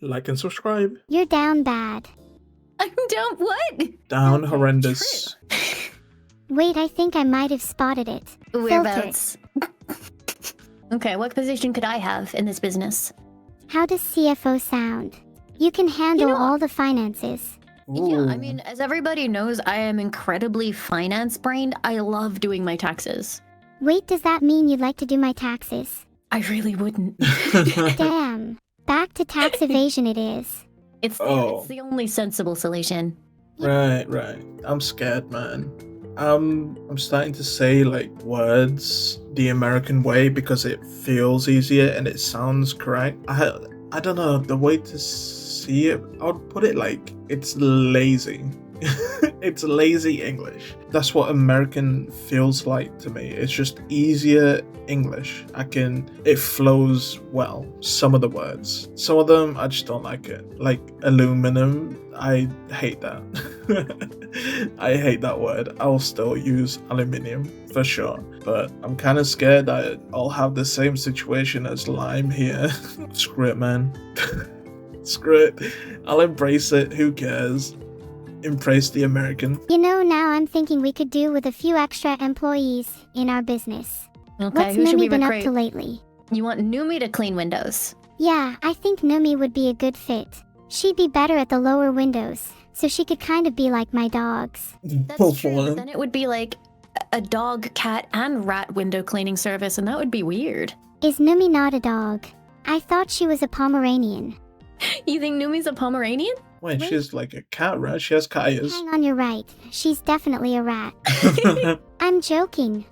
like and subscribe. You're down bad. I'm down what? Down horrendous. Wait, I think I might have spotted it. Whereabouts? Okay, what position could I have in this business? How does CFO sound? You can handle all the finances. Yeah, I Ooh. mean, as everybody knows, I am incredibly finance-brained. I love doing my taxes. Wait, does that mean you'd like to do my taxes? I really wouldn't. Damn. Back to tax evasion it is. It's the only sensible solution. Right. I'm scared, man. I'm starting to say like words the American way because it feels easier and it sounds correct. I don't know the way to see it. I would put it like it's lazy. It's lazy English. That's what American feels like to me. It's just easier English. It flows well. Some of the words. Some of them I just don't like it. Like aluminum, I hate that. I hate that word. I'll still use aluminium for sure. But I'm kind of scared that I'll have the same situation as lime here. Screw it, man. Screw it. I'll embrace it. Who cares? Embrace the American. You know, now I'm thinking we could do with a few extra employees in our business. Okay, What's who should we Numi been up recruit? to lately? You want Numi to clean windows? Yeah, I think Numi would be a good fit. She'd be better at the lower windows, so she could kind of be like my dogs. That's true, but then it would be like a dog, cat, and rat window cleaning service, and that would be weird. Is Numi not a dog? I thought she was a Pomeranian. You think Numi's a Pomeranian? Wait, she's like a cat, right? She has cat ears. Hang on, you're right. She's definitely a rat. I'm joking.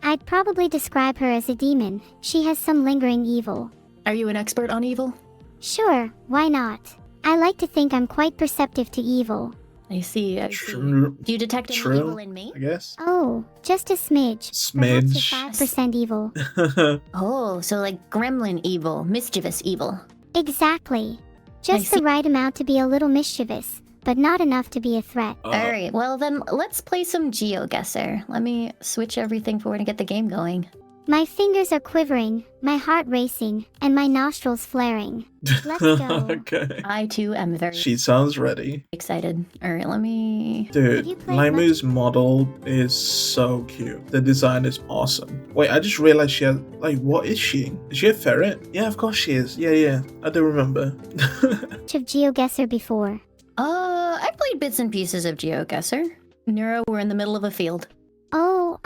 I'd probably describe her as a demon. She has some lingering evil. Are you an expert on evil? Sure, why not? I like to think I'm quite perceptive to evil. I see. True. Do you detect any True. evil in me? I guess. Oh, just a smidge. Smidge. Perhaps you're 5% evil. Oh, so like gremlin evil, mischievous evil. Exactly. Just the right amount to be a little mischievous, but not enough to be a threat. Alright, well then let's play some GeoGuessr. Let me switch everything forward and get the game going. My fingers are quivering, my heart racing, and my nostrils flaring. Let's go. Okay. I too am very She sounds ready. excited. Alright, let me... Dude, you played Limu's model is so cute. The design is awesome. Wait, I just realized she has, like, what is she? Is she a ferret? Yeah, of course she is. Yeah. I do remember. Much of GeoGuessr before. I played bits and pieces of GeoGuessr. Neuro, we're in the middle of a field. Oh,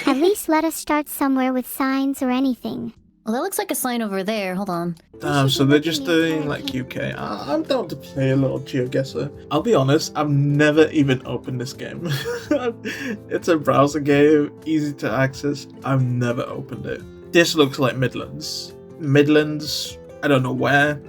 at least let us start somewhere with signs or anything. Well, that looks like a sign over there. Hold on. Damn, so they're just doing, like, UK. I'm down to play a little GeoGuessr. I'll be honest, I've never even opened this game. It's a browser game, easy to access. I've never opened it. This looks like Midlands. Midlands, I don't know where.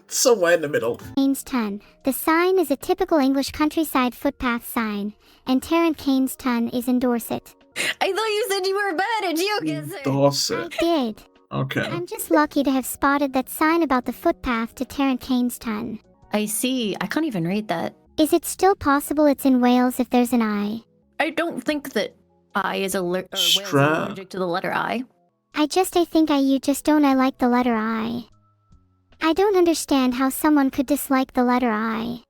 Somewhere in the middle. Canestown. The sign is a typical English countryside footpath sign, and Tarrant Canestown is in Dorset. I thought you said you were bad at GeoGuessr! Dorset. I did. Okay. I'm just lucky to have spotted that sign about the footpath to Tarrant Canestown. I see. I can't even read that. Is it still possible it's in Wales if there's an I? I don't think that I is Wales is allergic to the letter I. I think you just don't like the letter I. I don't understand how someone could dislike the letter I.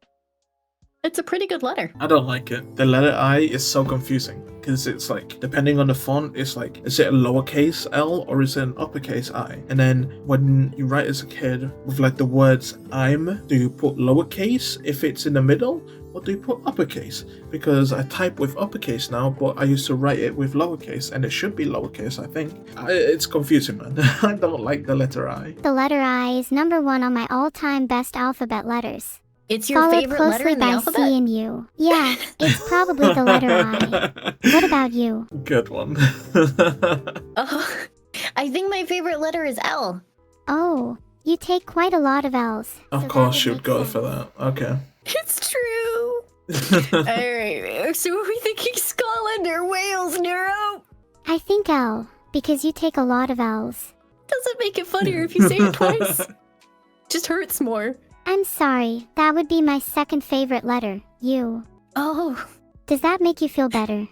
It's a pretty good letter. I don't like it. The letter I is so confusing because it's like, depending on the font, it's like, is it a lowercase L or is it an uppercase I? And then when you write as a kid with like the words I'm, do you put lowercase if it's in the middle? Or do you put uppercase? Because I type with uppercase now, but I used to write it with lowercase, and it should be lowercase, I think. It's confusing, man. I don't like the letter I. The letter I is number 1 on my all-time best alphabet letters. It's your Followed favorite letter closely in the by alphabet? C and U. Yeah, it's probably the letter I. What about you? Good one. Oh, I think my favorite letter is L. Oh, you take quite a lot of L's. Of so course that would you'd make go sense. for that. Okay. It's true. Alright, so are we thinking Scotland or Wales, Neuro? I think L, because you take a lot of L's. Does it make it funnier if you say it twice? Just hurts more. I'm sorry, that would be my second favorite letter, U. Oh, Does that make you feel better?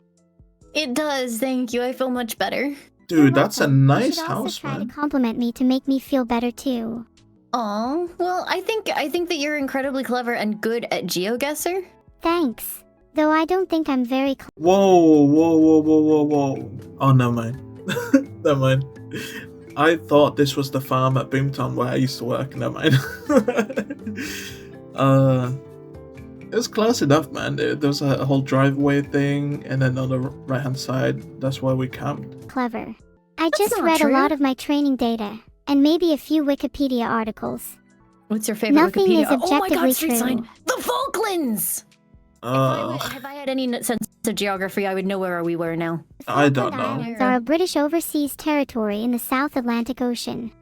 it does, thank you. I feel much better. Dude, that's a welcome. nice You should also house, try man. to compliment me to make me feel better too. Aw, well, I think that you're incredibly clever and good at GeoGuessr. Thanks. Though I don't think I'm very Whoa. Oh, never mind. Never mind. I thought this was the farm at Boomtown where I used to work. Never mind. It was close enough, man. There was a whole driveway thing, and then on the right-hand side, that's where we camped. clever. I That's just not read true. a lot of my training data, and maybe a few Wikipedia articles. What's your favorite Nothing Wikipedia? is Oh my God, objectively street true. sign. The Falklands! If I had any sense of geography, I would know where we were now. I don't Falkland know. Islands are a British overseas territory in the South Atlantic Ocean.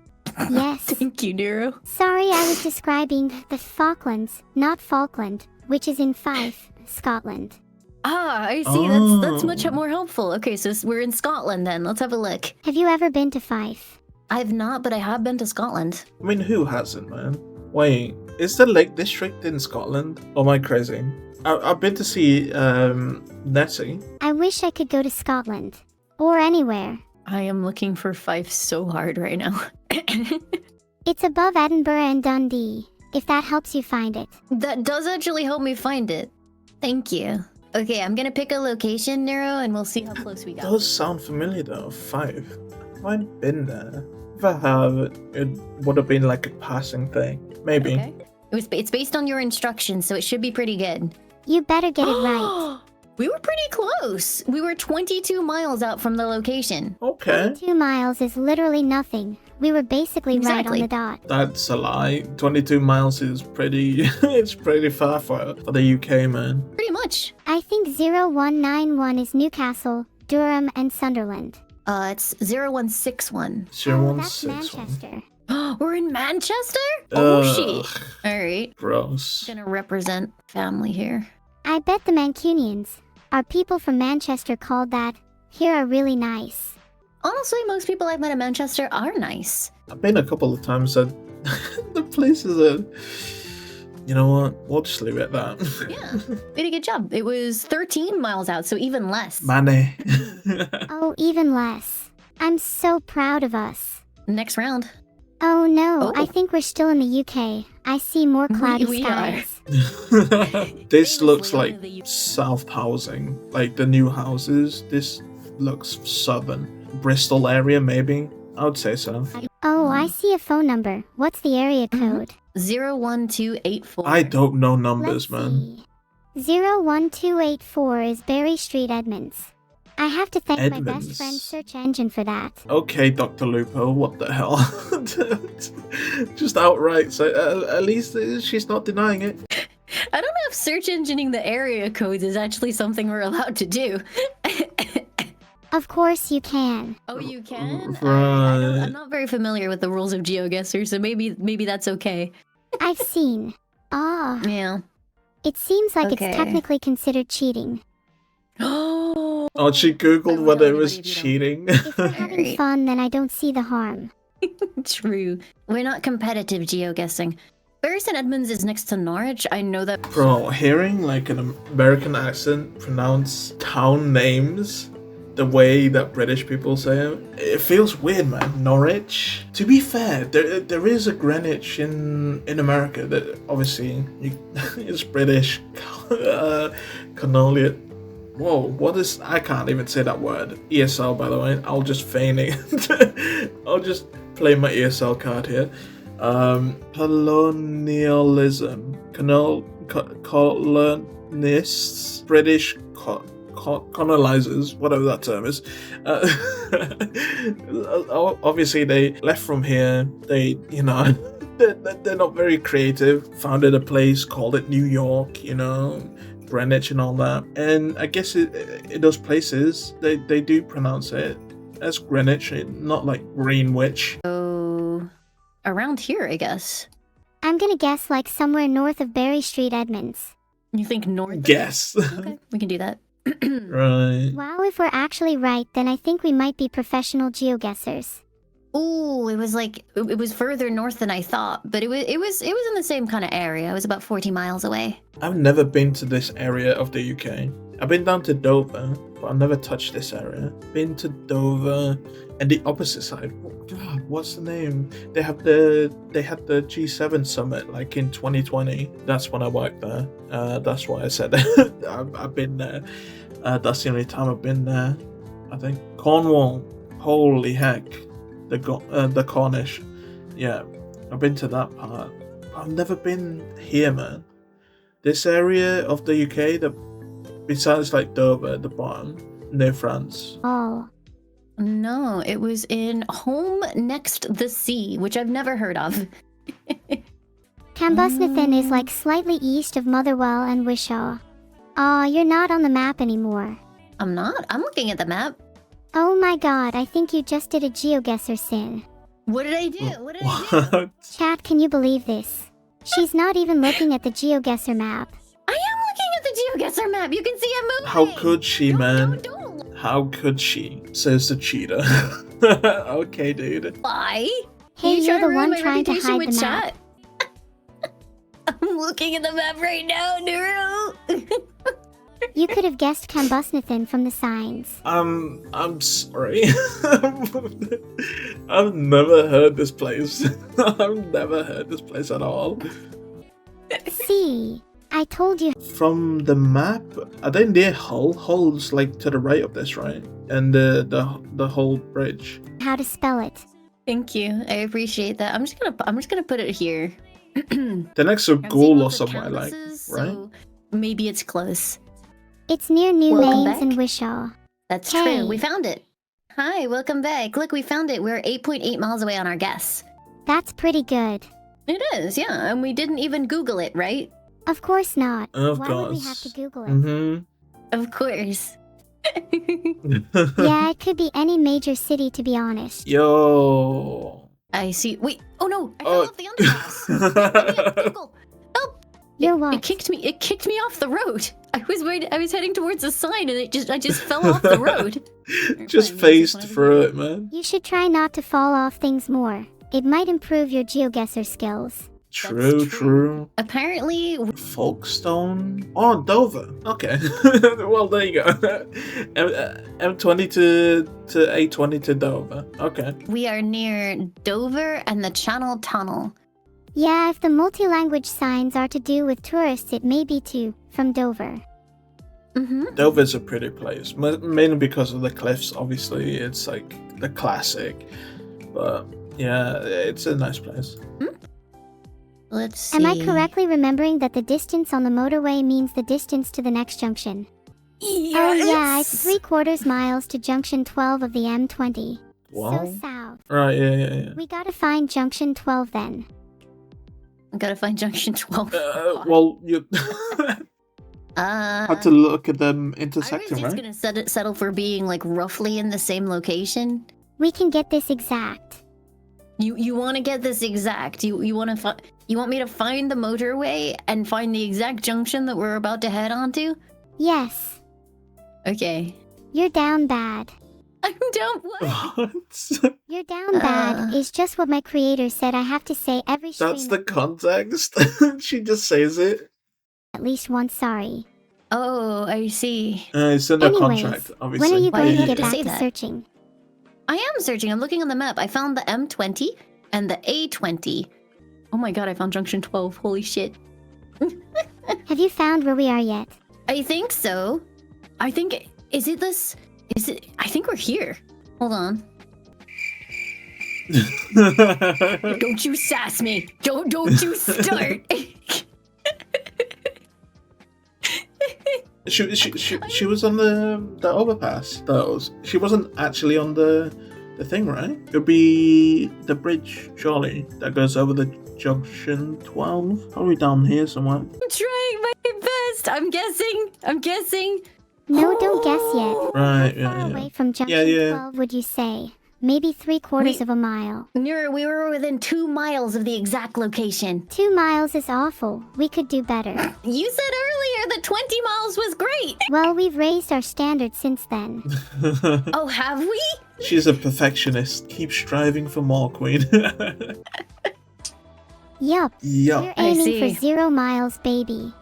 Yes. Thank you, Neuro. Sorry, I was describing the Falklands, not Falkland, which is in Fife, Scotland. Ah, I see. Oh. That's much more helpful. Okay, so we're in Scotland then. Let's have a look. Have you ever been to Fife? I've not, but I have been to Scotland. I mean, who hasn't, man? Wait, is the Lake District in Scotland? Or am I crazy? I've been to see Nessie. I wish I could go to Scotland. Or anywhere. I am looking for Fife so hard right now. It's above Edinburgh and Dundee, if that helps you find it. That does actually help me find it. Thank you. Okay, I'm gonna pick a location, Neuro, and we'll see how close we got. Does sound familiar though. Five. Have I been there? If I have, it would have been like a passing thing. Maybe. Okay. It's based on your instructions, so it should be pretty good. You better get it right. We were pretty close. We were 22 miles out from the location. Okay. 2 miles is literally nothing. We were basically right on Exactly. the dot. That's a lie. 22 miles is pretty. It's pretty far for the UK, man. Pretty much. I think 0191 is Newcastle, Durham, and Sunderland. It's 0161. Oh, that's 0161. Manchester. We're in Manchester? Oh, Ugh, shit. All right. Gross. Gonna represent family here. I bet the Mancunians, our people from Manchester called that, here are really nice. Honestly, most people I've met in Manchester are nice. I've been a couple of times and the places are. You know what? We'll just leave it at that. Yeah, did a good job. It was 13 miles out, so even less. Money. Oh, even less. I'm so proud of us. Next round. Oh no, Oh. I think we're still in the UK. I see more cloudy We are. skies. This looks Famously like only the U- South housing, like the new houses. This looks southern. Bristol area, maybe. I would say so. Oh, I see a phone number. What's the area code? 01284. I don't know numbers, Let's man. see. 01284 is Berry Street, Edmonds. I have to thank my Edmonds. best friend's search engine for that. Okay, Dr. Lupo, what the hell? Just outright say, at least she's not denying it. I don't know if search engineering the area codes is actually something we're allowed to do. Of course you can. Oh, you can? Right. I'm not very familiar with the rules of GeoGuessr, so maybe that's okay. I've seen. Ah, Yeah. it seems like Okay. it's technically considered cheating. Oh, Oh, she I googled won't whether tell it was anybody if you cheating. If we're having Alright. fun, then I don't see the harm. true. We're not competitive geoguessing. Bury St. Edmunds is next to Norwich. I know that. Bro, hearing like an American accent pronounce town names the way that British people say them, it feels weird, man. Norwich. To be fair, there is a Greenwich in America that obviously it's British. Cannoli. Whoa, what is? I can't even say that word. ESL, by the way. I'll just feign it. I'll just play my ESL card here. Colonialism. Colonists. British colonizers, whatever that term is. Obviously, they left from here. They, they're not very creative. Founded a place, called it New York, Greenwich and all that. And I guess in those places, they do pronounce it as Greenwich, not like Greenwich. Oh, around here, I guess. I'm gonna guess like somewhere north of Berry Street, Edmonds. You think north? of- Guess. Okay, we can do that. Right. Wow, if we're actually right, then I think we might be professional geoguessers. Ooh, it was further north than I thought, but it was in the same kind of area. It was about 40 miles away. I've never been to this area of the UK. I've been down to Dover, but I've never touched this area. Been to Dover, and the opposite side. God, what's the name? They had the G7 summit like in 2020. That's when I worked there. That's why I said I've been there. That's the only time I've been there. I think Cornwall. Holy heck, the Cornish. Yeah, I've been to that part. I've never been here, man. This area of the UK, besides like Dover at the bottom, near France. Oh. No, it was in Home Next the Sea, which I've never heard of. Cambusnethan is like slightly east of Motherwell and Wishaw. Aw, you're not on the map anymore. I'm not. I'm looking at the map. Oh my god, I think you just did a GeoGuessr sin. What did I do? What did I do? Chat, can you believe this? She's not even looking at the GeoGuessr map. I am looking at the GeoGuessr map. You can see I'm moving. How could she, man? Don't. How could she? Says the cheater. Okay, dude. Why? Hey, You you're the to ruin one my trying to reputation hide with the map. chat. I'm looking at the map right now, Neuro. You could have guessed Cambusnethan from the signs. I'm sorry. I've never heard this place. I've never heard this place at all. See, I told you. From the map, are they near Hull? Hull's like to the right of this, right? And the Hull bridge. How to spell it. Thank you. I appreciate that. I'm just gonna put it here. The next to I'm seeing Gaul or lots of somewhere like, campuses, right? so maybe it's close. It's near New Welcome Lanes back. and Wishaw. That's Hey. true. We found it. Hi, welcome back. Look, we found it. We're 8.8 miles away on our guess. That's pretty good. It is, yeah. And we didn't even Google it, right? Of course not. Of Why course. would we have to Google it? Mm-hmm. Of course. Yeah, it could be any major city, to be honest. Yo. I see. Wait. Oh no! I fell Oh. off the underpass. Let me Google. Help! You're It what? kicked me. It kicked me off the road. I was heading towards a sign, and I just fell off the road. Just Fine, phased music, through it, man. You should try not to fall off things more. It might improve your GeoGuessr skills. True, true. Apparently, Folkestone? Oh, Dover. Okay. Well, there you go. M20 to A20 to Dover. Okay. we are near Dover and the Channel Tunnel. Yeah, if the multi-language signs are to do with tourists, it may be too, from Dover. Mm-hmm. Dover's a pretty place, mainly because of the cliffs. Obviously, it's like the classic. But yeah, it's a nice place. Let's see. Am I correctly remembering that the distance on the motorway means the distance to the next junction? Yes. Oh yeah, it's 3/4 miles to junction 12 of the M20. Wow. So south. Right, yeah. We gotta find junction 12 then. I gotta find Junction 12. Well, you Uh, have to look at them I was intersecting, just right? gonna settle for being like roughly in the same location. We can get this exact. You want to get this exact? You want to you want me to find the motorway and find the exact junction that we're about to head onto? Yes. Okay. You're down bad. I'm down. What? What? You're down bad is just what my creator said I have to say every stream. That's the context. She just says it. At least once, sorry. Oh, I see. It's in the Anyways, contract, obviously. when are you Why going did to you get have to back say to that? searching? I am searching. I'm looking on the map. I found the M20 and the A20. Oh my god, I found Junction 12. Holy shit. Have you found where we are yet? I think so. I think... Is it this... Is it... I think we're here. Hold on. Don't you sass me. Don't you start. She was on the overpass. She wasn't actually on the thing, right? It'd be the bridge, surely, that goes over the junction 12. Probably down here somewhere. I'm trying my best. I'm guessing. No, don't guess yet. Right, How far yeah. away from junction Yeah. 12 would you say? Maybe 3/4 of a mile. Neuro, we were within 2 miles of the exact location. 2 miles is awful. We could do better. You said earlier that 20 miles was great. Well, we've raised our standards since then. Oh, have we? She's a perfectionist. Keep striving for more, Queen. Yup. Yup. We're I aiming see. for 0 miles, baby.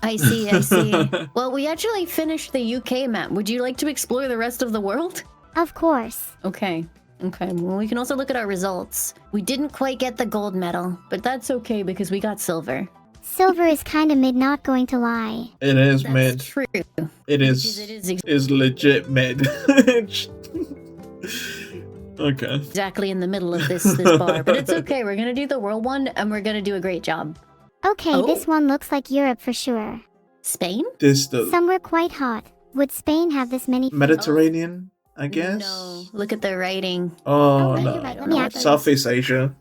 I see, I see. Well, we actually finished the UK map. Would you like to explore the rest of the world? Of course. Okay. Okay, well, we can also look at our results. We didn't quite get the gold medal, but that's okay because we got silver. Silver is kinda mid, not going to lie. It is That's mid. true. It Because is legit mid. Okay. exactly in the middle of this bar, but it's okay. We're gonna do the world one, and we're gonna do a great job. Okay, Oh. this one looks like Europe for sure. Spain? This the Somewhere quite hot. Would Spain have this many? Mediterranean, I guess. No, look at the writing. Oh Oh, no. you're right. Let me add that. Southeast Asia.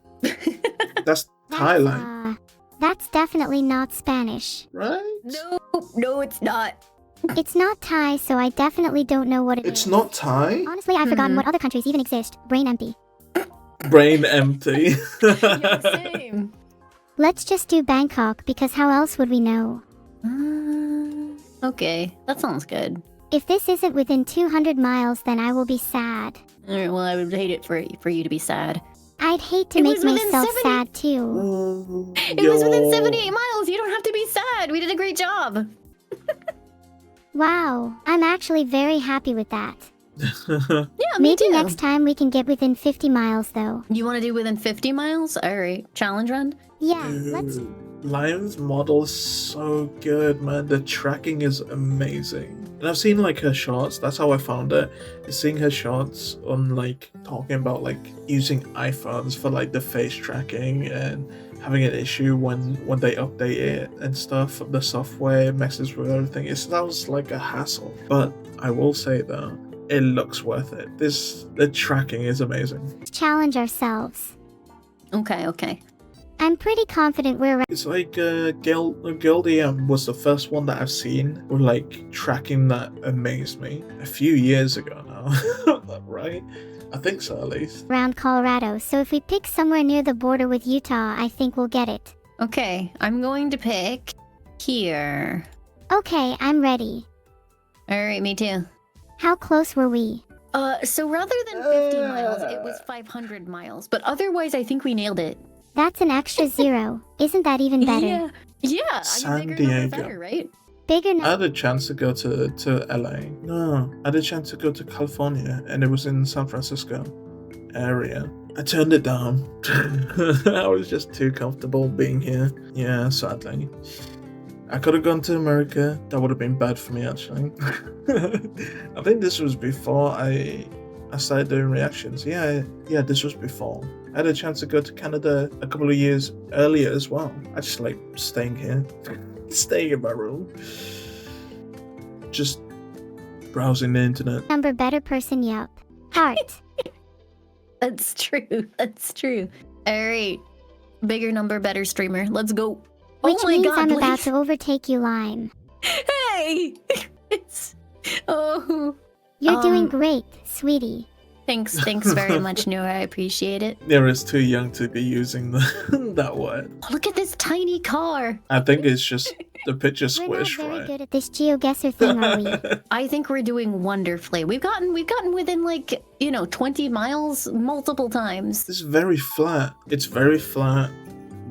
That's Thailand, That's definitely not Spanish. right? No, it's not. It's not Thai, so I definitely don't know what it is. It's not Thai. Honestly, I've forgotten what other countries even exist. Brain empty. Brain empty. Yeah, same. Let's just do Bangkok, because how else would we know? Okay, that sounds good. If this isn't within 200 miles, then I will be sad. Alright, well, I would hate it for you to be sad. I'd hate to It make was within myself 70 sad too. Oh, It was within yo. 78 miles. You don't have to be sad. We did a great job. Wow, I'm actually very happy with that. Yeah, me Maybe too. next time we can get within 50 miles though. You want to do within 50 miles? Alright, challenge run? Yeah, let's... Dude, Lion's model is so good, man. The tracking is amazing. And I've seen like her shorts. That's how I found her. Is seeing her shorts on like talking about like using iPhones for like the face tracking and having an issue when they update it and stuff. The software messes with everything. It sounds like a hassle, but I will say though, it looks worth it. The tracking is amazing. challenge ourselves. Okay. I'm pretty confident we're right. It's like Gildium was the first one that I've seen with like tracking that amazed me a few years ago now, right? I think so at least. around Colorado, so if we pick somewhere near the border with Utah, I think we'll get it. Okay, I'm going to pick here. Okay, I'm ready. Alright, me too. How close were we? So rather than 50 miles, it was 500 miles. But otherwise, I think we nailed it. That's an extra 0. Isn't that even better? Yeah. I San mean, bigger number Diego. better, right? Bigger I now. had a chance to go to LA. No, I had a chance to go to California, and it was in San Francisco area. I turned it down. I was just too comfortable being here. Yeah, sadly. I could have gone to America. That would have been bad for me, actually. I think this was before I started doing reactions. Yeah, this was before. I had a chance to go to Canada a couple of years earlier as well. I just like staying here, staying in my room, just browsing the internet. Number better person, yup. Heart. That's true. That's true. Alright. Bigger number, better streamer. Let's go. Which oh my means god, I'm about please. to overtake you, Lime. Hey! It's... Oh. You're doing Um, great, sweetie. Thanks very much, Neuro. I appreciate it. There is too young to be using that word. Oh, look at this tiny car. I think it's just the picture We're not squish, very right? good at this GeoGuessr thing, are we? I think we're doing wonderfully. We've gotten within like, 20 miles multiple times. It's very flat. It's very flat.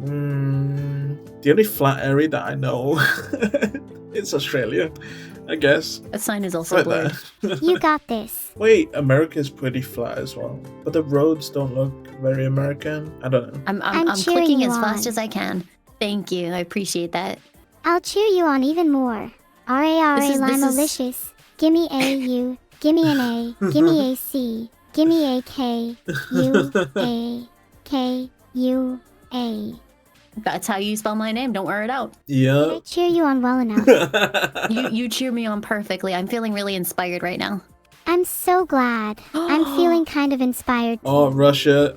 The only flat area that I know is Australia, I guess. That sign is also Right blurred. there. You got this. Wait, America's pretty flat as well, but the roads don't look very American. I don't know. I'm cheering clicking you as fast on. as I can. Thank you. I appreciate that. I'll cheer you on even more. R-A-R-A This is- Limelicious. Gimme a U. Gimme an A. Gimme a C. Gimme a K. U. A. K. U. A. That's how you spell my name. Don't wear it out. Did I Yeah. cheer you on well enough? You cheer me on perfectly. I'm feeling really inspired right now. I'm so glad. I'm feeling kind of inspired too. Oh, Russia.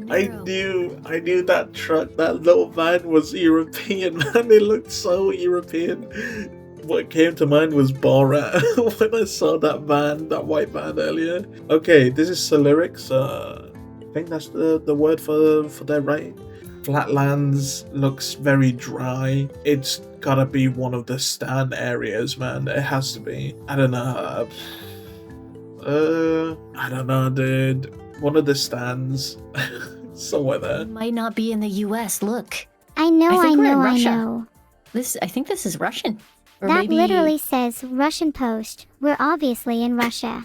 I Neuro. knew that truck, that little van was European, man. It looked so European. What came to mind was Borat when I saw that van, that white van earlier. Okay, this is Celerics. I think that's the word for that, right? Flatlands looks very dry. It's gotta be one of the stand areas, man. It has to be. I don't know. I don't know, dude. One of the stands. Somewhere there. It might not be in the US. Look. I know, I I think we're in know, I Russia. know. I think this is Russian. Or That maybe... literally says Russian Post. We're obviously in Russia.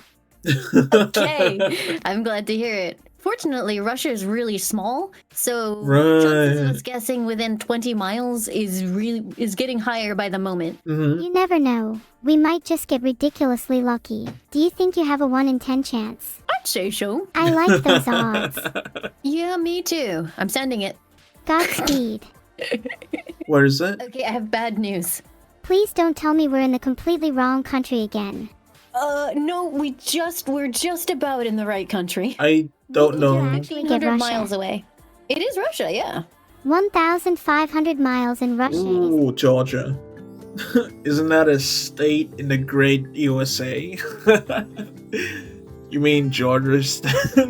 Okay, I'm glad to hear it. Fortunately, Russia is really small, so chances of Right. us guessing within 20 miles is getting higher by the moment. Mhm. You never know. We might just get ridiculously lucky. Do you think you have a 1 in 10 chance? I'd say so. I like those odds. Yeah, me too. I'm sending it. Godspeed. Where is it? Okay, I have bad news. Please don't tell me we're in the completely wrong country again. No, we're just about in the right country. I don't Did you know. actually get 1,500 Russia? miles away. It is Russia, yeah. 1,500 miles in Russia is... Ooh, Georgia. Isn't that a state in the great USA? You mean Georgia,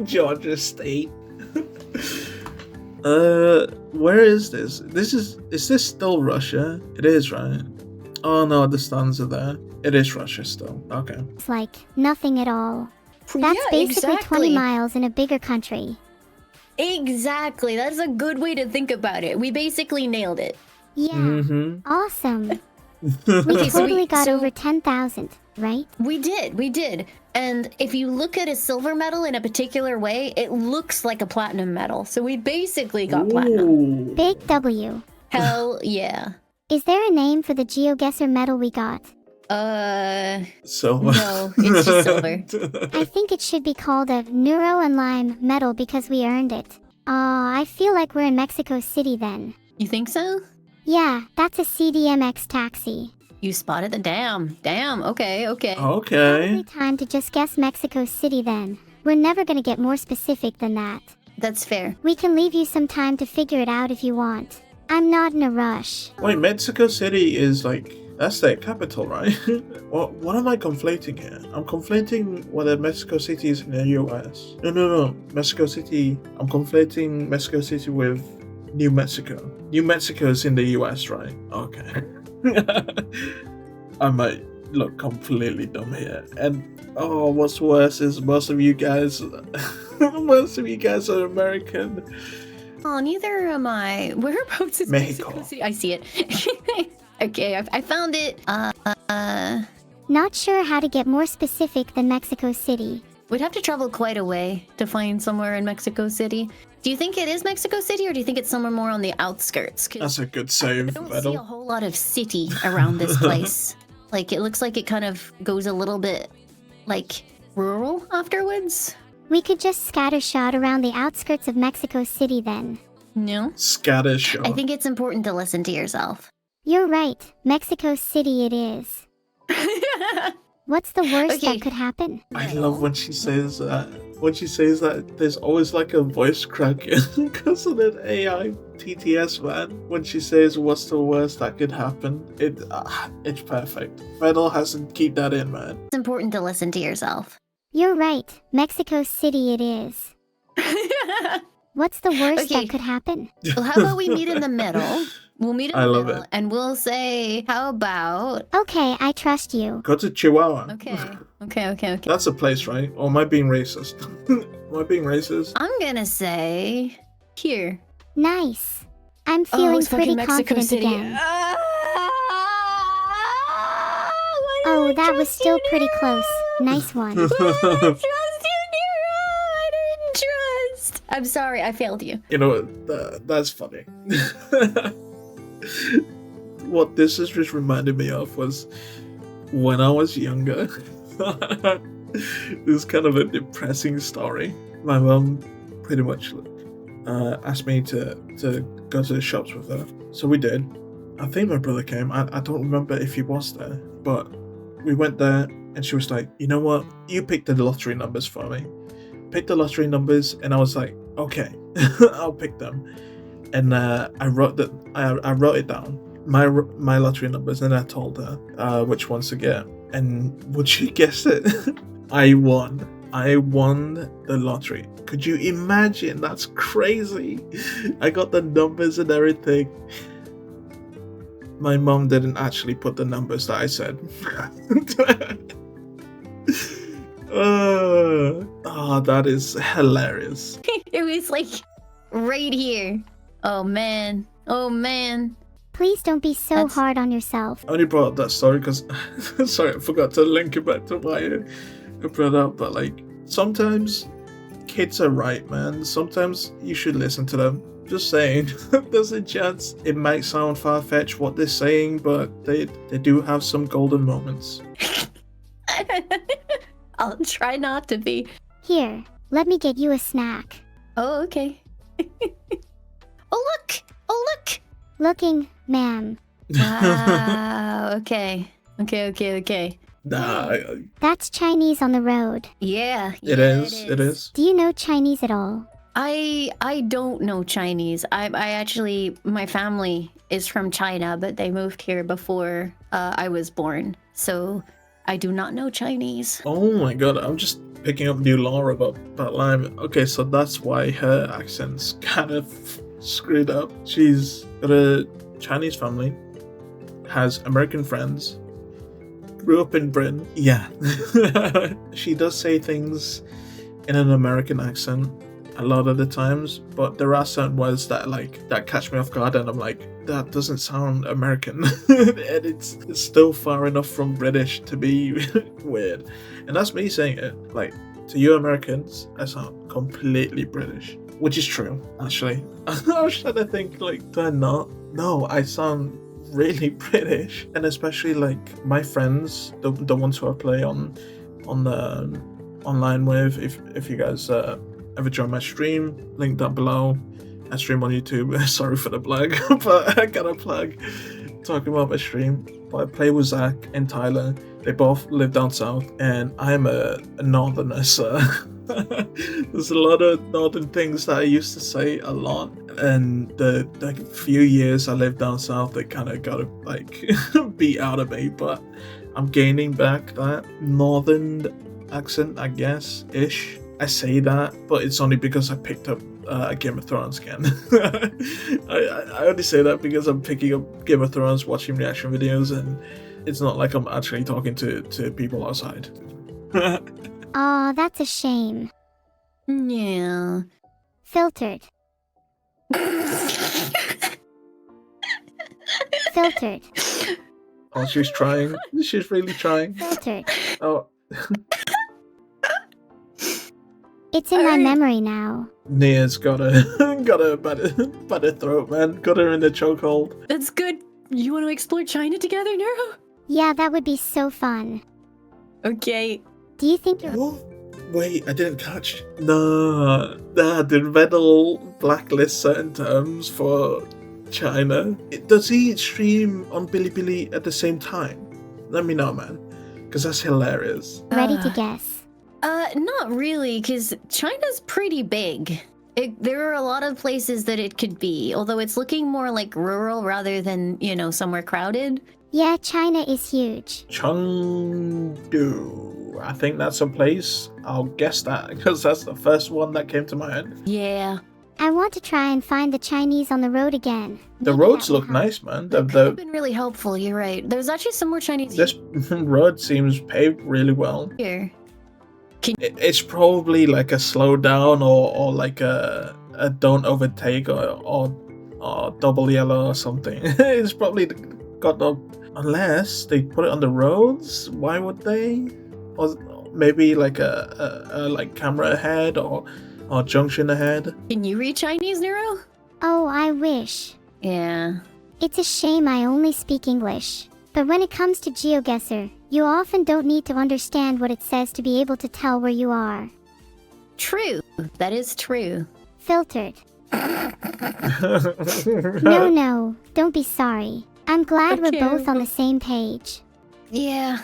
Georgia State? Where is this? Is this still Russia? It is, right? Oh no, the stars are there. It is Russia still. Okay. It's like nothing at all. That's Yeah, basically 20 exactly. miles in a bigger country. Exactly. That's a good way to think about it. We basically nailed it. Yeah. Mm-hmm. Awesome. We Okay, so totally got so- over 10,000, right? We did. And if you look at a silver medal in a particular way, it looks like a platinum medal. So we basically got platinum. Ooh. Big W. Hell yeah. Is there a name for the GeoGuessr medal we got? So No, it's just silver. I think it should be called a Neuro and Lime medal because we earned it. I feel like we're in Mexico City then. You think so? Yeah, that's a CDMX taxi. You spotted the damn. Okay. Okay. Probably time to just guess Mexico City then. We're never gonna get more specific than that. That's fair. We can leave you some time to figure it out if you want. I'm not in a rush. Wait, Mexico City is like that's their capital, right? What am I conflating here? I'm conflating whether Mexico City is in the US. No. Mexico City. I'm conflating Mexico City with New Mexico. New Mexico is in the US, right? Okay. I might look completely dumb here. And what's worse is most of you guys are American. Oh, neither am I. Whereabouts is Mexico. Mexico City? I see it. Okay, I found it. Not sure how to get more specific than Mexico City. We'd have to travel quite a way to find somewhere in Mexico City. Do you think it is Mexico City, or do you think it's somewhere more on the outskirts? 'Cause That's a good I save, don't see a Vettel. whole lot of city around this place. Like, it looks like it kind of goes a little bit, like, rural afterwards. We could just scattershot around the outskirts of Mexico City then. No? Scattershot. I think it's important to listen to yourself. You're right. Mexico City it is. What's the worst Okay. that could happen? I love when she says that. When she says that, there's always like a voice crack because of that AI TTS, man. When she says, "What's the worst that could happen?" It's perfect. Vettel has to keep that in, man. It's important to listen to yourself. You're right. Mexico City it is. What's the worst Okay. that could happen? Well, how about we meet in the middle? We'll meet in I the love middle, it. and we'll say, how about... Okay, I trust you. Go to Chihuahua. Okay. That's a place, right? Or am I being racist? Am I being racist? I'm gonna say... Here. Nice. I'm feeling it's pretty fucking Mexico confident City. again. Why did Oh, I that was trust still you, pretty Nero? close. Nice one. Why did I trust you, Nero? I didn't trust. I'm sorry, I failed you. You know, that's funny. What this has just reminded me of was when I was younger. This is kind of a depressing story. My mum pretty much asked me to go to the shops with her. So we did. I think my brother came. I don't remember if he was there, but we went there and she was like, "You know what? You pick the lottery numbers for me." Pick the lottery numbers, and I was like, "Okay, I'll pick them." And I wrote it down, my lottery numbers, and I told her which ones to get. And would you guess it? I won. I won the lottery. Could you imagine? That's crazy. I got the numbers and everything. My mom didn't actually put the numbers that I said. That is hilarious. It was like right here. Oh man. Please don't be so That's- hard on yourself. I only brought up that story because, sorry, I forgot to link it back to why I brought up. But like, sometimes kids are right, man. Sometimes you should listen to them. Just saying. There's a chance it might sound far-fetched what they're saying, but they do have some golden moments. I'll try not to be. Here, let me get you a snack. Oh, okay. Oh, look! Oh, look! Looking, ma'am. Wow. Okay. Okay. Nah, That's Chinese on the road. Yeah. it is. Do you know Chinese at all? I don't know Chinese. I actually, my family is from China, but they moved here before I was born. So I do not know Chinese. Oh my god, I'm just picking up new lore about Lime. Okay, so that's why her accent's kind of screwed up. She's got a Chinese family, has American friends, grew up in Britain. Yeah. She does say things in an American accent a lot of the times, but there are certain words that catch me off guard, and I'm like, that doesn't sound American. And it's still far enough from British to be weird. And that's me saying it. Like, to you Americans, I sound completely British. Which is true, actually. I was trying to think, like, do I not? No, I sound really British. And especially, like, my friends, the ones who I play on the online with, if you guys ever join my stream, link down below. I stream on YouTube. Sorry for the plug, but I got a plug talking about my stream. But I play with Zach and Tyler. They both live down south, and I'm a northerner, so there's a lot of northern things that I used to say a lot. And the few years I lived down south, they kind of got to like beat out of me. But I'm gaining back that northern accent, I guess, ish. I say that, but it's only because I picked up Game of Thrones again. I only say that because I'm picking up Game of Thrones, watching reaction videos, and it's not like I'm actually talking to people outside. Aw, that's a shame. Yeah. Filtered. Filtered. Oh, she's trying. She's really trying. Filtered. Oh, It's in my memory now. Nia's got a bad throat, man. Got her in the chokehold. That's good. You want to explore China together, Neuro? Yeah, that would be so fun. Okay. Do you think you're... What? Wait, I didn't catch. No, did Vedal blacklist certain terms for China? Does he stream on Bilibili at the same time? Let me know, man, because that's hilarious. ready to guess? Not really, because China's pretty big. There are a lot of places that it could be, although it's looking more like rural rather than, somewhere crowded. Yeah, China is huge. Chengdu. I think that's a place. I'll guess that because that's the first one that came to my head. Yeah. I want to try and find the Chinese on the road again. The Maybe roads that will look help. nice, man. That could have been really helpful, you're right. There's actually some more Chinese This road seems paved really well. here. It's probably like a slow down or like a don't overtake or double yellow or something. It's probably got the, unless they put it on the roads. Why would they? Or maybe like a like camera ahead or junction ahead. Can you read Chinese, Neuro? Oh, I wish. Yeah. It's a shame I only speak English. But when it comes to GeoGuessr, you often don't need to understand what it says to be able to tell where you are. True. That is true. Filtered. No, don't be sorry. I'm glad Okay. we're both on the same page. Yeah.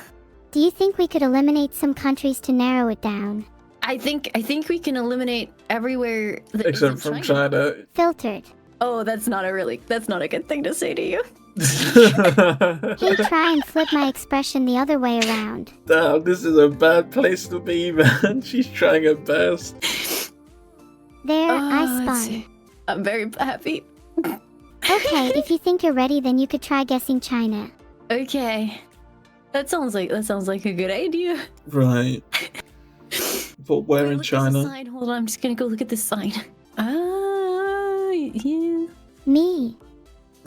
Do you think we could eliminate some countries to narrow it down? I think we can eliminate everywhere that Except isn't from China. Filtered. Oh, that's not a good thing to say to you. Hey, try and flip my expression the other way around. Damn, this is a bad place to be, man. She's trying her best. There, I let's spun. see. I'm very happy. Okay, if you think you're ready, then you could try guessing China. Okay. That sounds like a good idea. Right. But where Wait, in look at the China? sign. Hold on, I'm just gonna go look at this sign. Yeah. Me.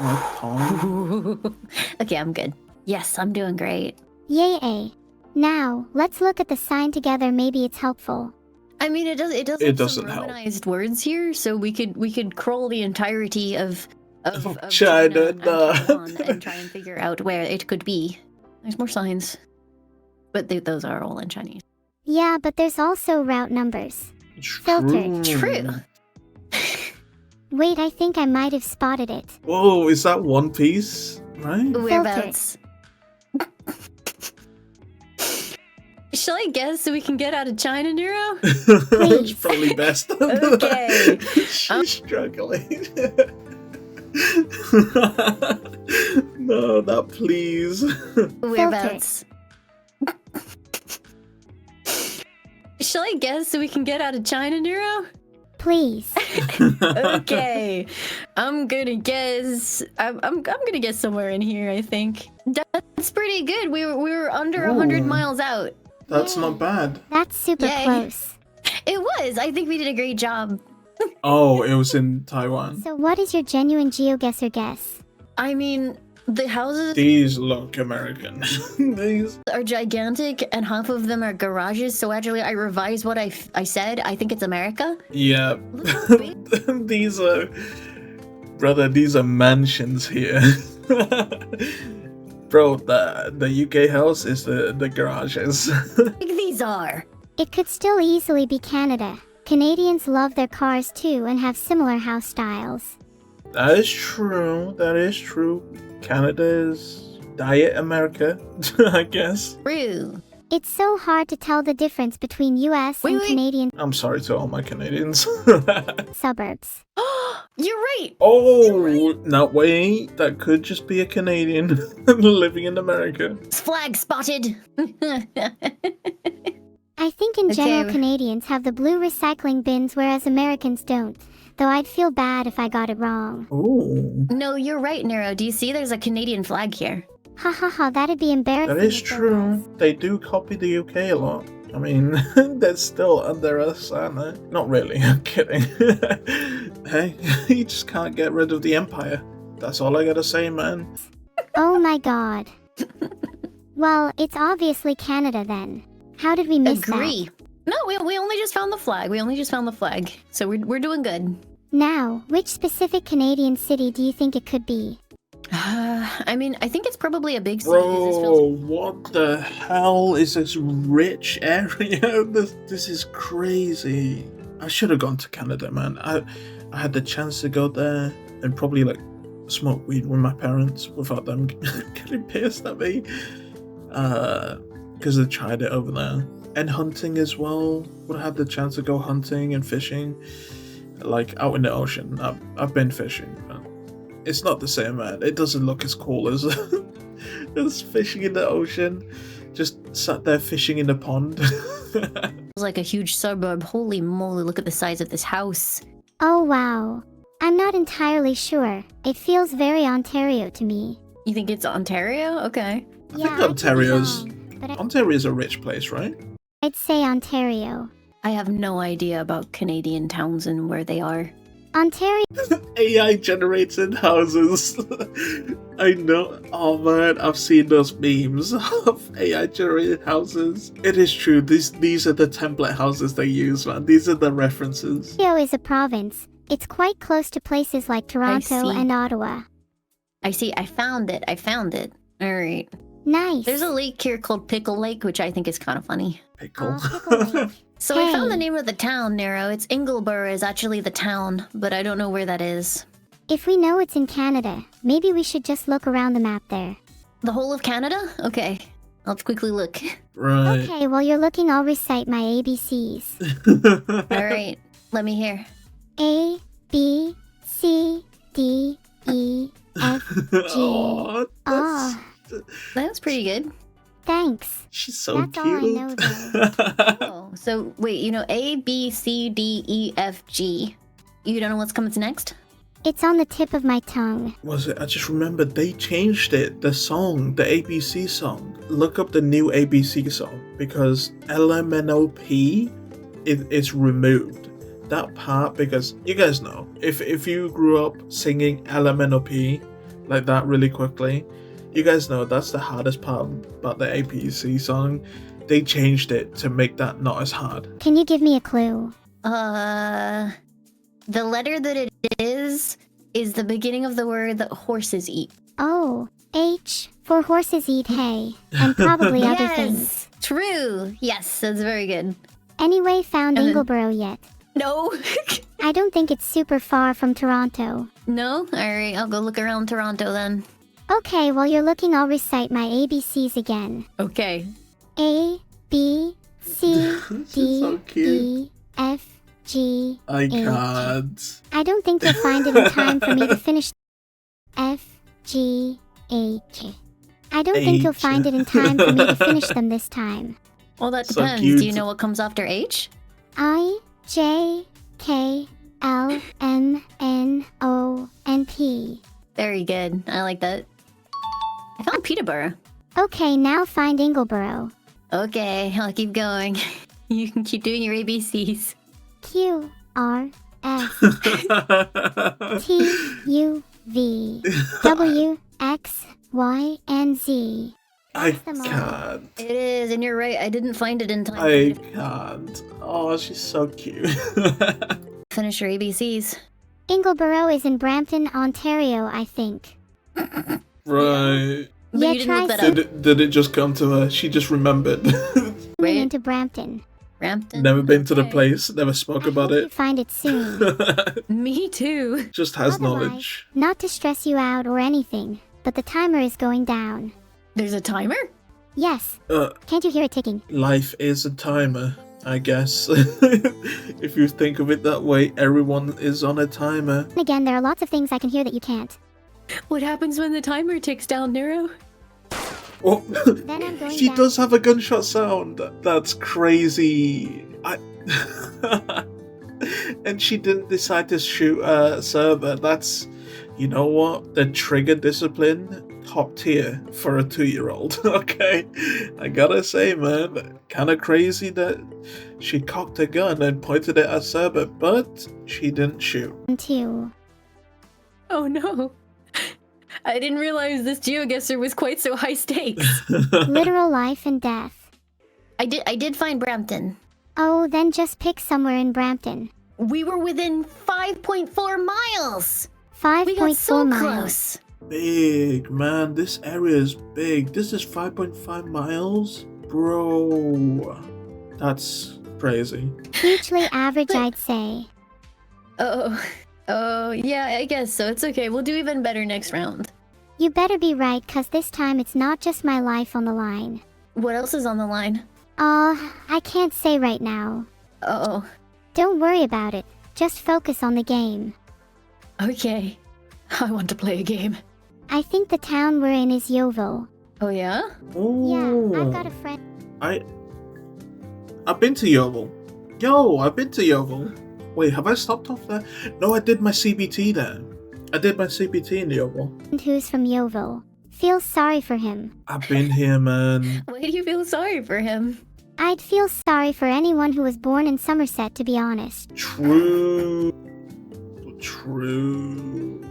Like Pong. Okay, I'm good. Yes, I'm doing great. Yay. Now, let's look at the sign together. Maybe it's helpful. I mean, it It have some doesn't help. Romanized words here, so we could crawl the entirety of China, and nah. Taiwan and try and figure out where it could be. There's more signs, but those are all in Chinese. Yeah, but there's also route numbers. Filtered. True. Wait, I think I might have spotted it. Whoa, is that One Piece? Right? Whereabouts? Shall I guess so we can get out of China, Neuro? It's probably best. Okay. She's struggling. No, not please. Whereabouts? Shall I guess so we can get out of China, Neuro? Please. Okay. I'm gonna guess. I'm gonna guess somewhere in here. I think that's pretty good. We were under 100 Ooh. miles out. That's Yeah. not bad. That's super Yay. close. It was. I think we did a great job. Oh, it was in Taiwan. So what is your genuine GeoGuessr guess? I mean, the houses These look American. These. are gigantic, and half of them are garages. So actually, I revised what I said. I think it's America. Yeah. Look how big. These are. Brother, these are mansions here. Bro, the UK house is the garages. Big these are. It could still easily be Canada. Canadians love their cars too and have similar house styles. That is true. That is true. Canada is Diet America, I guess. True. It's so hard to tell the difference between US and Wait. Canadian I'm sorry to all my Canadians. suburbs. You're right. Oh, no, wait. That could just be a Canadian living in America. Flag spotted. I think in general Okay. Canadians have the blue recycling bins whereas Americans don't. Though I'd feel bad if I got it wrong. Oh, No, you're right, Neuro. Do you see there's a Canadian flag here? Ha ha ha, that'd be embarrassing. that is if there true. was. They do copy the UK a lot. I mean, they're still under us, aren't they? Not really, I'm kidding. Hey, you just can't get rid of the Empire. That's all I gotta say, man. Oh my god. Well, it's obviously Canada then. How did we miss Agree. No, we only just found the flag. We only just found the flag. So we're doing good. that? Now, which specific Canadian city do you think it could be? I mean, I think it's probably a big city. 'cause this Bro, feels- what the hell is this rich area? This is crazy. I should have gone to Canada, man. I had the chance to go there and probably like smoke weed with my parents without them getting pissed at me. Because they tried it over there. And hunting as well. Would have had the chance to go hunting and fishing. Like out in the ocean. I've been fishing, but it's not the same, man. It doesn't look as cool as as fishing in the ocean. Just sat there fishing in the pond. It's like a huge suburb. Holy moly, look at the size of this house. Oh wow. I'm not entirely sure. It feels very Ontario to me. You think it's Ontario? Okay. I Yeah, think I could be Ontario's wrong, but Ontario's a rich place, right? I'd say Ontario. I have no idea about Canadian towns and where they are. Ontario. AI generated houses. I know. Oh man, I've seen those memes of AI generated houses. It is true. These are the template houses they use, man. These are the references. Is a province. It's quite close to places like Toronto see. and Ottawa. I see. I found it. All right. Nice. There's a lake here called Pickle Lake, which I think is kind of funny. Pickle. Pickle Lake. So I found Hey. the name of the town, Neuro. It's Ingleborough is actually the town, but I don't know where that is. If we know it's in Canada, maybe we should just look around the map there. The whole of Canada? Okay. Let's quickly look. Right. Okay, while you're looking, I'll recite my ABCs. All right. Let me hear. A, B, C, D, E, F. Oh, Ah, That was pretty good. thanks. she's so That's all I cute. know, Oh, so wait, A, B, C, D, E, F, G. You don't know what's coming next? It's on the tip of my tongue. Was it? I just remembered they changed it. The song, the ABC song. Look up the new ABC song because LMNOP is removed. That part, because you guys know, if you grew up singing LMNOP, like that really quickly. You guys know that's the hardest part about the APC song. They changed it to make that not as hard. Can you give me a clue? The letter that it is the beginning of the word that horses eat. Oh, H for horses eat hay, and probably other things. True. Yes, that's very good. Anyway, found And then- Ingleborough yet? No. I don't think it's super far from Toronto. No? Alright, I'll go look around Toronto then. Okay, while you're looking, I'll recite my ABCs again. Okay. A, B, C, This is D, so cute. E, F, G, I H. can't. I don't think you'll find it in time for me to finish. F, G, H. I don't think you'll H. find it in time for me to finish them this time. Well, that So depends. cute. Do you know what comes after H? I, J, K, L, M, N, O, and P. Very good. I like that. I found Peterborough. Okay, now find Ingleborough. Okay, I'll keep going. You can keep doing your ABCs. Q, R, S, T, U, V, W, X, Y, and Z. I them all. can't. It is, and you're right. I didn't find it in time. I can't. Oh, she's so cute. Finish your ABCs. Ingleborough is in Brampton, Ontario, I think. Right. But Yeah, you didn't try look that some. up. Did it just come to her? She just remembered. Moving Wait. into Brampton. Brampton? Never been to the Okay. place, never spoke I about hope you it. find it soon. Me too. Just has Otherwise, knowledge. not to stress you out or anything, but the timer is going down. There's a timer? Yes, Uh, can't you hear it ticking? life is a timer, I guess. If you think of it that way, everyone is on a timer. And again, there are lots of things I can hear that you can't. What happens when the timer ticks down, Neuro? Oh, Then I'm going she down. does have a gunshot sound. That's crazy. And she didn't decide to shoot a server. That's, you know what? The trigger discipline, top tier for a 2-year-old. Okay, I gotta say, man, kind of crazy that she cocked a gun and pointed it at server, but she didn't shoot. Two. Oh no. I didn't realize this GeoGuessr was quite so high stakes. Literal life and death. I did find Brampton. Oh, then just pick somewhere in Brampton. We were within 5.4 miles. We got 5.4 so miles. close. Big, man. This area is big. This is 5.5 miles? Bro. That's crazy. Hugely average, I'd say. Oh, yeah, I guess so. It's okay. We'll do even better next round. You better be right, cause this time it's not just my life on the line. What else is on the line? I can't say right now. Uh-oh. Don't worry about it. Just focus on the game. Okay. I want to play a game. I think the town we're in is Yeovil. Oh, yeah? Oh. Yeah, I've got a friend. I've been to Yeovil. Yo, I've been to Yeovil. Wait, have I stopped off there? No, I did my CBT there. I did my CBT in Yeovil. Who's from Yeovil. Feel sorry for him. I've been here, man. Why do you feel sorry for him? I'd feel sorry for anyone who was born in Somerset, to be honest. True.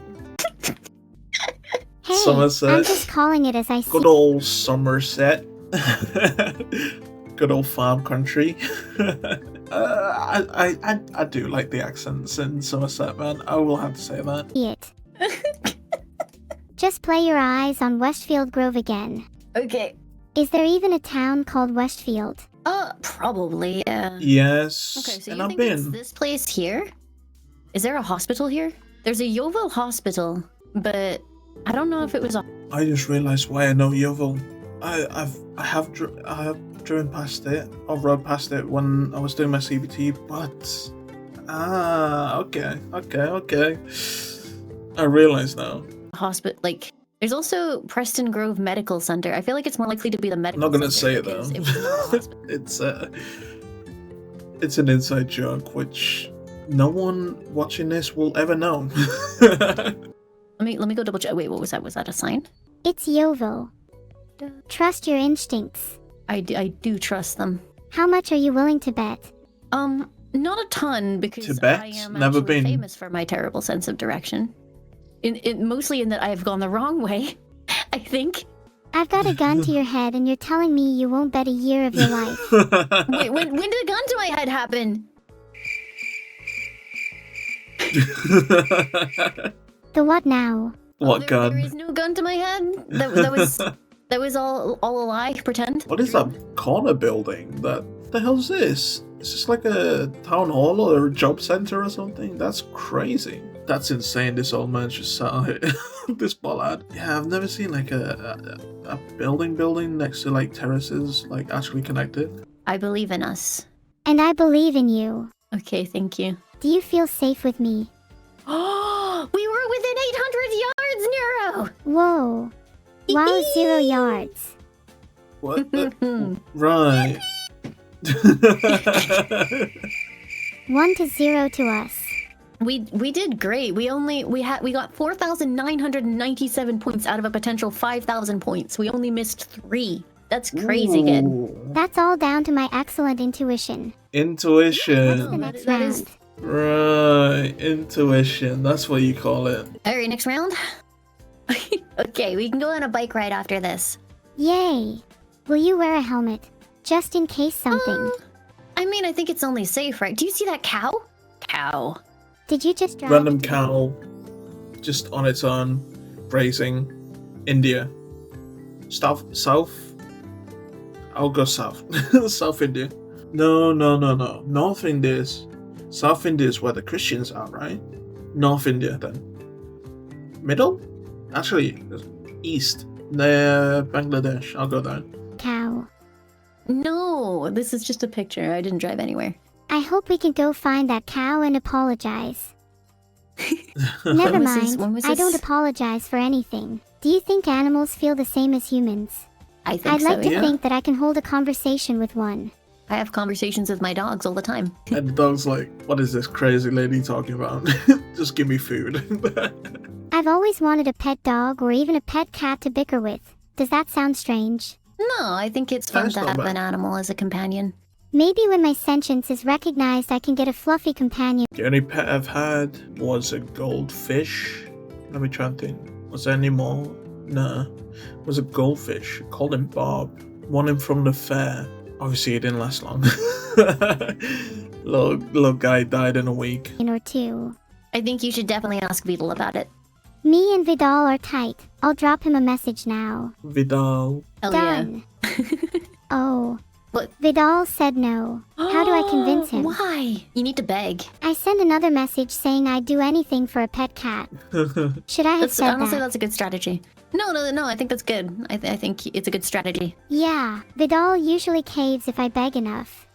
Hey, Somerset. I'm just calling it as I see. Good old Somerset. Good old farm country. I do like the accents in Somerset, man. I will have to say that. it. Just play your eyes on Westfield Grove again. Okay. Is there even a town called Westfield? Probably, yeah. Yes. Okay, so and you I've think it's been. this place here? Is there a hospital here? There's a Yeovil hospital, but I don't know if it was a... I just realised why I know Yeovil. I have driven past it or rode past it when I was doing my CBT, but okay. I realise now. hospital. Like, there's also Preston Grove Medical Center. I feel like it's more likely to be the medical. I'm not gonna center say it though. because it was not a hospital. It's an inside joke which no one watching this will ever know. Let me go double check. Wait, what was that? Was that a sign? It's Yeovil. Trust your instincts. I do trust them. How much are you willing to bet? Not a ton because Tibet? I am Never actually been. famous for my terrible sense of direction. mostly in that I've gone the wrong way. I think. I've got a gun to your head and you're telling me you won't bet a year of your life. Wait, when did a gun to my head happen? The what now? What gun? There is no gun to my head. That was all a lie. Pretend. What is that corner building? The hell's this? Is this like a town hall or a job center or something? That's crazy. That's insane. This old man just sat on it. This bollard. Yeah, I've never seen like a building next to like terraces like actually connected. I believe in us. And I believe in you. Okay, thank you. Do you feel safe with me? Oh, we were within 800 yards, Neuro. Whoa. Wow, 0 yards. What? Right. 1 to 0 to us. We did great. We got 4,997 points out of a potential 5,000 points. We only missed 3. That's crazy good. That's all down to my excellent intuition. Intuition. Next that is- round. Right, intuition. That's what you call it. All right, next round. Okay, we can go on a bike ride after this. Yay. Will you wear a helmet? Just in case something. I mean, I think it's only safe, right? Do you see that cow? Cow. Did you just drive? Random cow, just on its own, grazing. India. South? I'll go south. South India. No. North India is... South India is where the Christians are, right? North India, then. Middle? Actually, east. Near Bangladesh. I'll go there. Cow. No, this is just a picture. I didn't drive anywhere. I hope we can go find that cow and apologize. Never When mind. was I don't this? apologize for anything. Do you think animals feel the same as humans? I think I'd so, like to yeah. think that I can hold a conversation with one. I have conversations with my dogs all the time. And the dog's like, what is this crazy lady talking about? Just give me food. I've always wanted a pet dog or even a pet cat to bicker with. Does that sound strange? No, I think it's fun That's to not have bad. an animal as a companion. Maybe when my sentience is recognized, I can get a fluffy companion. The only pet I've had was a goldfish. Let me try and think. Was there any more? Nah. It was a goldfish. Called him Bob. Won him from the fair. Obviously, it didn't last long. little guy died in a week. Or two. I think you should definitely ask Beetle about it. Me and Vidal are tight. I'll drop him a message now. Vidal. Hell Done. Oh. What? Vidal said no. How do I convince him? Why? You need to beg. I sent another message saying I'd do anything for a pet cat. Should I have said Honestly, that? that's a good strategy. No, I think that's good. I think it's a good strategy. Yeah, Vidal usually caves if I beg enough.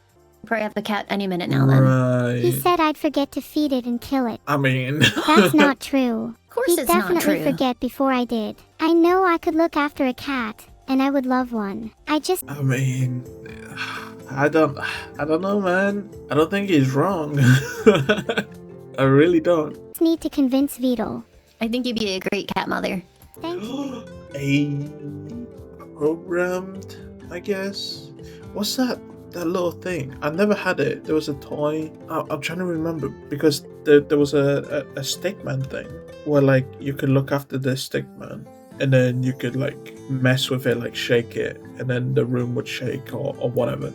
Probably have the cat any minute now then. Right. He said I'd forget to feed it and kill it. I mean... That's not true. Of course He'd it's not definitely true. forget before I did. I know I could look after a cat, and I would love one. I mean... I don't know, man. I don't think he's wrong. I really don't. just need to convince Vidal. I think you'd be a great cat mother. Thank you. A programmed, I guess. What's that little thing? I never had it. There was a toy. I'm trying to remember because there was a stickman thing where like you could look after the stickman and then you could like mess with it, like shake it, and then the room would shake or whatever.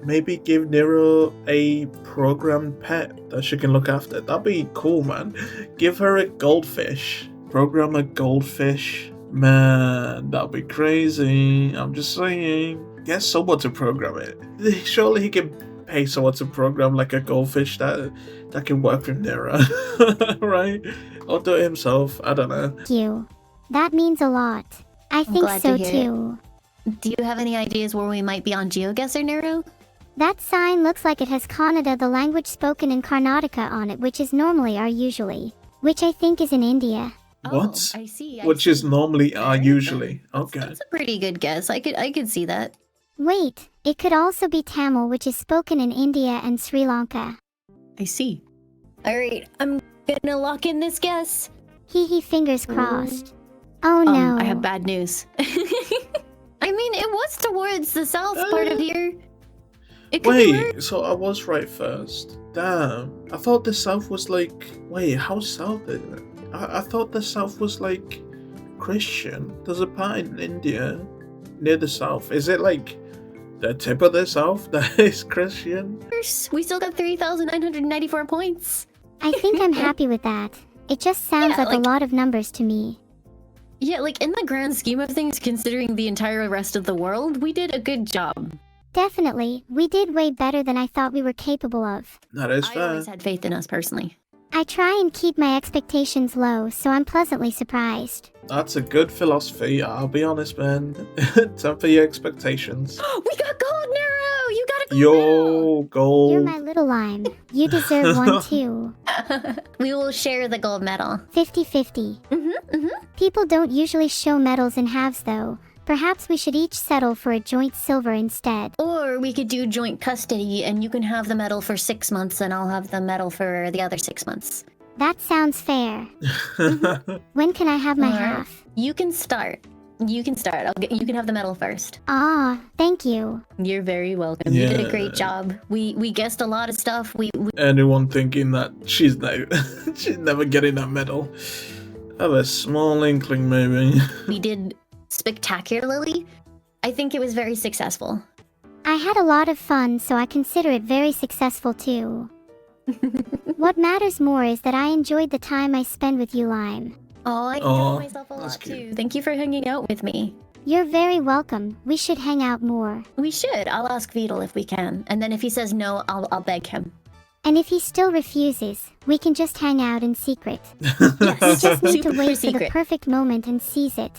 Maybe give Neuro a programmed pet that she can look after. That'd be cool, man. Give her a goldfish. Program a goldfish. Man, that'd be crazy. I'm just saying. Get someone to program it. Surely he can pay someone to program like a goldfish that can work with Neuro. Right? Or do it himself. I don't know. Thank you. That means a lot. I think glad to so hear it. too. Do you have any ideas where we might be on GeoGuessr, Neuro? That sign looks like it has Kannada, the language spoken in Karnataka, on it, which is normally our usually. Which I think is in India. What? Oh, I see. Which is normally Alright, usually. then. Okay. That's a pretty good guess. I could see that. Wait, it could also be Tamil, which is spoken in India and Sri Lanka. I see. All right, I'm gonna lock in this guess. Hee fingers crossed. Oh no. I have bad news. I mean, it was towards the south part of here. It could be Wait, so I was right first. Damn. I thought the south was like... Wait, how south is it? I thought the South was like Christian. There's a part in India near the South. Is it like the tip of the South that is Christian? We still got 3,994 points. I think I'm happy with that. It just sounds Yeah, like a like- lot of numbers to me. Yeah, like in the grand scheme of things, considering the entire rest of the world, we did a good job. Definitely, we did way better than I thought we were capable of. That is I fair. always had faith in us personally. I try and keep my expectations low, so I'm pleasantly surprised. That's a good philosophy, I'll be honest, man. Temper your expectations. We got gold, Neuro! You got a gold Yo, gold. You're my little lime. You deserve one too. medal! We will share the gold medal. 50-50. People don't usually show medals in halves though. Perhaps we should each settle for a joint silver instead. Or we could do joint custody and you can have the medal for 6 months and I'll have the medal for the other 6 months. That sounds fair. When can I have my Alright. half? You can start. You can start. You can have the medal first. Ah, thank you. You're very welcome. You did a great Yeah. job. We guessed a lot of stuff. We Anyone thinking that she's never getting that medal, have a small inkling maybe. we did spectacularly. I think it was very successful. I had a lot of fun, so I consider it very successful too. What matters more is that I enjoyed the time I spent with you, Lime. Oh, I Aw, enjoyed myself a that's lot cute. too. Thank you for hanging out with me. You're very welcome. We should hang out more. We should. I'll ask Vidal if we can, and then if he says no, I'll beg him. And if he still refuses, we can just hang out in secret. Yes, We just need to super wait for the secret. perfect moment and seize it.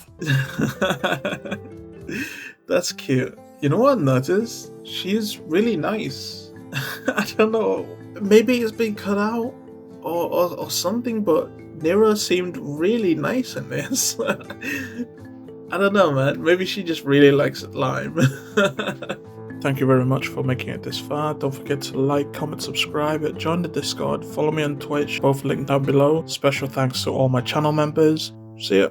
That's cute. You know what I noticed? She's really nice. I don't know. Maybe it's been cut out or something, but Neuro seemed really nice in this. I don't know, man. Maybe she just really likes Lime. Thank you very much for making it this far. Don't forget to like, comment, subscribe, join the Discord, follow me on Twitch, both linked down below. Special thanks to all my channel members. See ya.